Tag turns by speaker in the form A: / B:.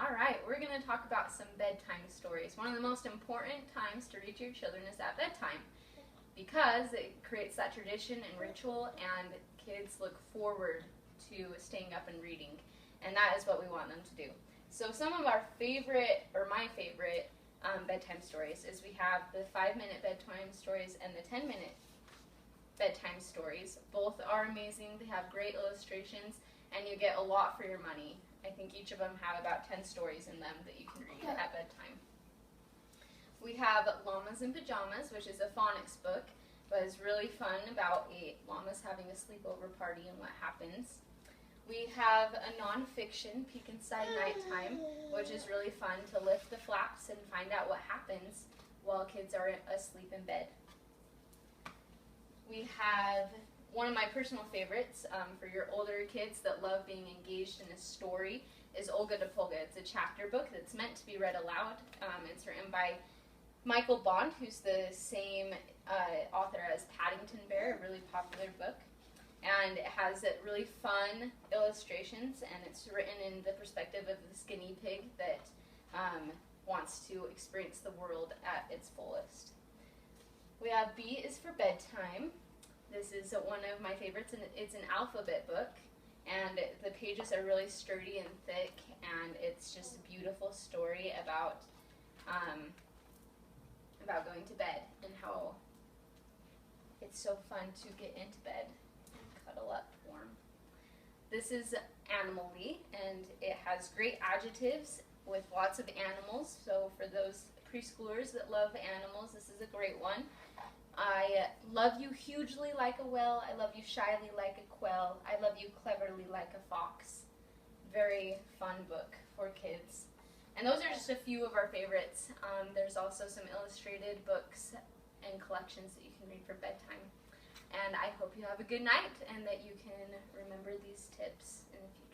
A: Alright, we're going to talk about some bedtime stories. One of the most important times to read to your children is at bedtime because it creates that tradition and ritual, and kids look forward to staying up and reading, and that is what we want them to do. So some of our favorite, or my favorite, bedtime stories is we have the 5-minute bedtime stories and the 10-minute bedtime stories. Both are amazing. They have great illustrations, and you get a lot for your money. I think each of them have about 10 stories in them that you can read at bedtime. We have Llamas in Pajamas, which is a phonics book, but it's really fun about llamas having a sleepover party and what happens. We have a nonfiction, Peek Inside Nighttime, which is really fun to lift the flaps and find out what happens while kids are asleep in bed. We have one of my personal favorites for your older kids that love being engaged in a story is Olga de Pulga. It's a chapter book that's meant to be read aloud. It's written by Michael Bond, who's the same author as Paddington Bear, a really popular book. And it has really fun illustrations, and it's written in the perspective of this guinea pig that wants to experience the world at its fullest. We have B is for Bedtime. This is one of my favorites, and it's an alphabet book, and the pages are really sturdy and thick, and it's just a beautiful story about going to bed and how it's so fun to get into bed and cuddle up warm. This is Animal-y, and it has great adjectives with lots of animals, so for those preschoolers that love animals, this is a great one. I love you hugely like a whale. I love you shyly like a quail. I love you cleverly like a fox. Very fun book for kids. And those are just a few of our favorites. There's also some illustrated books and collections that you can read for bedtime. And I hope you have a good night and that you can remember these tips in the future.